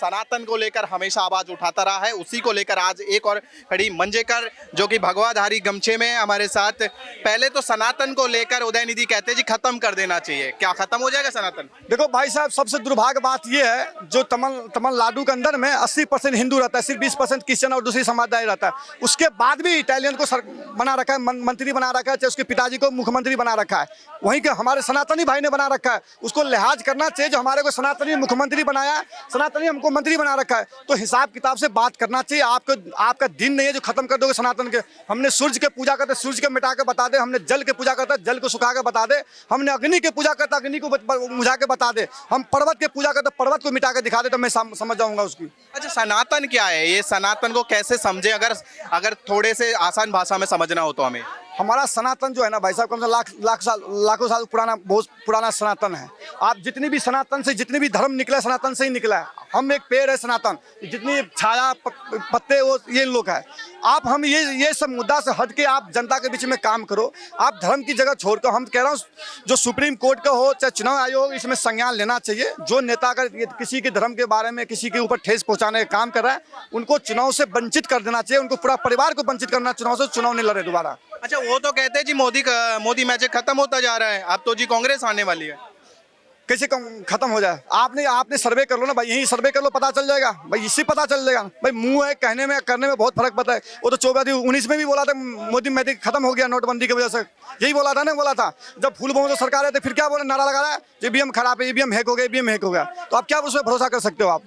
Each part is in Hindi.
सनातन को लेकर हमेशा आवाज उठाता रहा है, उसी को लेकर आज एक और खड़ी मंजेकर जो कि भगवाधारी गमछे में हमारे साथ। पहले तो सनातन को लेकर उदयनिधि कहते हैं जी खत्म कर देना चाहिए, क्या खत्म हो जाएगा सनातन? देखो भाई साहब, सबसे दुर्भाग्य बात यह है जो तमिलनाडु के अंदर में 80% हिंदू रहता है, सिर्फ 20% क्रिश्चियन और दूसरी समुदाय रहता है। उसके बाद भी इटालियन को बना रखा है, मंत्री बना रखा है, चाहे उसके पिताजी को मुख्यमंत्री बना रखा है, वहीं के हमारे सनातनी भाई ने बना रखा है। उसको लिहाज करना चाहिए, जो हमारे को सनातनी मुख्यमंत्री बनाया, सनातनी हमको मंत्री बना रखा है, तो हिसाब किताब से बात करना चाहिए। आपका दिन नहीं है जो खत्म कर दोगे सनातन के। हमने सूर्य के पूजा करते, सूर्य के मिटा के बता दे। हमने जल के पूजा करता, जल को सुखा के बता दे। हमने अग्नि के पूजा करता, अग्नि को बुझा के बता दे। हम पर्वत के पूजा करते, पर्वत को मिटा के दिखा दे, तो मैं समझ जाऊंगा उसकी। अच्छा, सनातन क्या है? ये सनातन को कैसे समझे, अगर थोड़े से आसान भाषा में समझना हो तो हमें? हमारा सनातन जो है ना भाई साहब, कम से लाखों साल पुराना, बहुत पुराना सनातन है। आप जितनी भी सनातन से जितनी भी धर्म निकला, सनातन से ही निकला है। हम एक पेड़ है सनातन, जितनी छाया पत्ते वो ये लोग है। हम ये सब मुद्दा से हट के आप जनता के बीच में काम करो। आप धर्म की जगह छोड़कर, हम कह रहा हूँ जो सुप्रीम कोर्ट का हो चाहे चुनाव आयोग, इसमें संज्ञान लेना चाहिए। जो नेता अगर किसी के धर्म के बारे में किसी के ऊपर ठेस पहुँचाने का काम कर रहा है, उनको चुनाव से वंचित कर देना चाहिए। उनको पूरा परिवार को वंचित करना, चुनाव से चुनाव नहीं लड़े दोबारा। अच्छा, वो तो कहते हैं जी मोदी मैजिक खत्म होता जा रहा है, अब तो जी कांग्रेस आने वाली है। कैसे खत्म हो जाए? आपने सर्वे कर लो ना भाई, यही सर्वे कर लो, पता चल जाएगा भाई, इससे पता चल जाएगा भाई। मुंह है, कहने में करने में बहुत फर्क पड़ता है। वो तो 19 में भी बोला था मोदी मैजिक खत्म हो गया नोटबंदी की वजह से, यही बोला था ना, बोला था। जब फूल बहुमत सरकार है तो फिर क्या बोले, नारा लगा रहा है ईवीएम खराब है, ईवीएम हैक हो गया, ईवीएम हैक हो गया। तो आप क्या उस पर भरोसा कर सकते हो आप?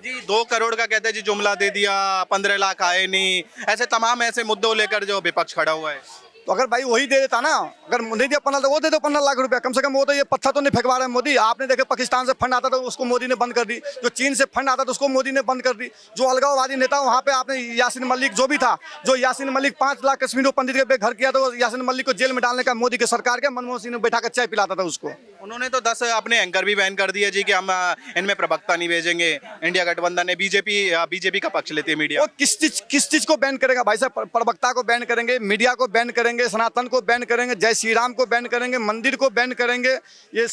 जी 2 करोड़ का कहते हैं जी जुमला दे दिया, 15 लाख आए नहीं, ऐसे तमाम ऐसे मुद्दों लेकर जो विपक्ष खड़ा हुआ है। तो अगर भाई वही दे देता ना, अगर नहीं दिया 15 तो वो दे दो 15 लाख रुपया कम से कम। वो तो ये पत्थर तो नहीं फेंकवा रहे मोदी। आपने देखे पाकिस्तान से फंड आता था उसको मोदी ने बंद कर दी, जो चीन से फंड आता था उसको मोदी ने बंद कर दी। जो अलगाववादी नेता वहाँ पे आपने यासीन मलिक जो भी था, जो यासीन मलिक 5 लाख कश्मीर पंडित के बेघर किया, तो यासीन मलिक को जेल में डालने का मोदी की सरकार के मनमोहन सिंह ने बैठा कर चाय पिलाता था उसको। उन्होंने तो 10 अपने एंकर भी बैन कर दिए जी कि हम इनमें प्रवक्ता नहीं भेजेंगे। इंडिया गठबंधन ने बीजेपी का पक्ष लेती है मीडिया। वो किस चीज को बैन करेगा भाई साहब? प्रवक्ता को बैन करेंगे, मीडिया को बैन करेंगे, सनातन को बैन करेंगे, जय श्री राम को बैन करेंगे, मंदिर को बैन करेंगे, ये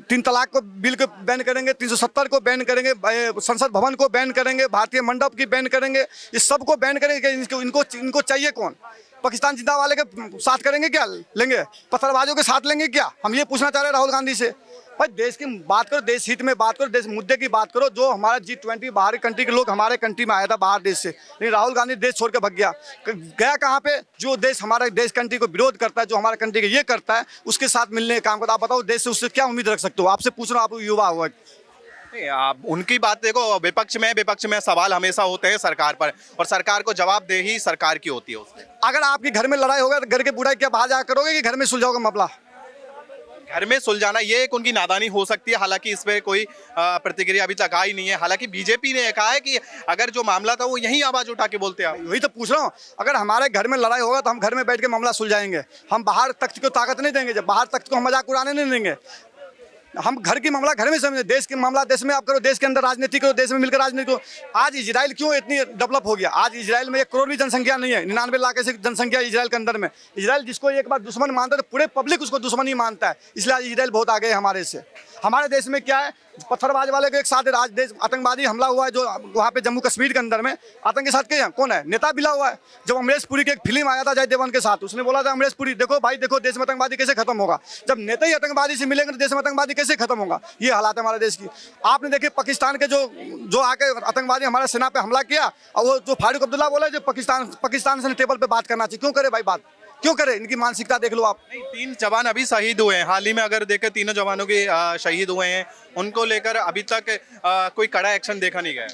3 तलाक को बिल को बैन करेंगे, 370 को बैन करेंगे, संसद भवन को बैन करेंगे, भारतीय मंडप की बैन करेंगे। इस सब को बैन करेंगे। इनको चाहिए कौन? पाकिस्तान जिंदा वाले के साथ करेंगे क्या? लेंगे पत्थरबाजों के साथ लेंगे क्या? हम ये पूछना चाह रहे हैं राहुल गांधी से। भाई देश की बात करो, देश हित में बात करो, देश मुद्दे की बात करो। जो हमारा G20 बाहरी कंट्री के लोग हमारे कंट्री में आया था बाहर देश से, लेकिन राहुल गांधी देश छोड़ के भाग गया कहाँ पे? जो देश हमारे देश कंट्री को विरोध करता है, जो हमारे कंट्री को ये करता है, उसके साथ मिलने का काम करता है। आप बताओ देश से उससे क्या उम्मीद रख सकते हो? आपसे पूछ रहा हूँ, आप युवा हुआ। आप उनकी बात देखो, विपक्ष में सवाल हमेशा होते हैं सरकार पर, और सरकार को जवाबदेही सरकार की होती है उससे। अगर आपके घर में लड़ाई होगा तो घर के बुराई क्या बाहर जा करोगे कि घर में सुलझाओगे मामला? घर में सुलझाना ये एक उनकी नादानी हो सकती है। हालांकि इस पर कोई प्रतिक्रिया अभी तक आई नहीं है। हालांकि बीजेपी ने कहा है कि अगर जो मामला था वो यहीं आवाज उठा के बोलते हैं। वही तो पूछ रहा हूँ, अगर हमारे घर में लड़ाई होगा तो हम घर में बैठ के मामला सुलझाएंगे। हम बाहर तख्त को ताकत नहीं देंगे, जब बाहर तख्त को हम मजाक उड़ाने नहीं देंगे। हम घर की मामला घर में समझे, देश की मामला देश में आप करो, देश के अंदर राजनीति करो, देश में मिलकर राजनीति करो। आज इजराइल क्यों इतनी डेवलप हो गया? आज इजराइल में 1 करोड़ भी जनसंख्या नहीं है, 99 लाख से जनसंख्या इजराइल के अंदर में। इजराइल जिसको एक बार दुश्मन मानता है तो पूरे पब्लिक उसको दुश्मन ही मानता है, इसलिए आज इजराइल बहुत आगे है हमारे से। हमारे देश में क्या है, पत्थरबाज वाले के एक साथ देश आतंकवादी हमला हुआ है, जो वहाँ पे जम्मू कश्मीर के अंदर में आतंक के साथ के कौन है? नेता मिला हुआ है। जब अमरीश पुरी की एक फिल्म आया था जय देवगन के साथ, उसने बोला था अमरीश पुरी देखो भाई देखो देश में आतंकवादी कैसे खत्म होगा। जब नेता ही आतंकवादी से मिलेंगे तो देश में आतंकवादी कैसे खत्म होगा? ये हालात है हमारे देश की। आपने देखे पाकिस्तान के जो आके आतंकवादी हमारे सेना पे हमला किया, और वो जो फारूक अब्दुल्ला बोले जो पाकिस्तान से टेबल पे बात करना चाहिए, क्यों करे भाई बात? क्यों करे? इनकी मानसिकता देख लो आप। 3 जवान अभी शहीद हुए हैं हाल ही में, अगर देखें तीनों जवानों के शहीद हुए हैं, उनको लेकर अभी तक कोई कड़ा एक्शन देखा नहीं गया।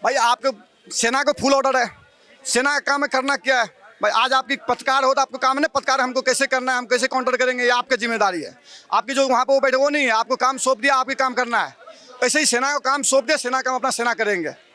भाई आपके सेना को फुल ऑर्डर है, सेना का काम करना क्या है भाई? आज आपकी पत्रकार हो तो आपको काम नहीं, पत्रकार हमको कैसे करना है, हम कैसे काउंटर करेंगे, ये आपकी जिम्मेदारी है। आपकी जो वहाँ पे वो बैठे वो नहीं है, आपको काम सौंप दिया, आपके काम करना है। ऐसे ही सेना का काम सौंप दिया, सेना काम अपना सेना करेंगे।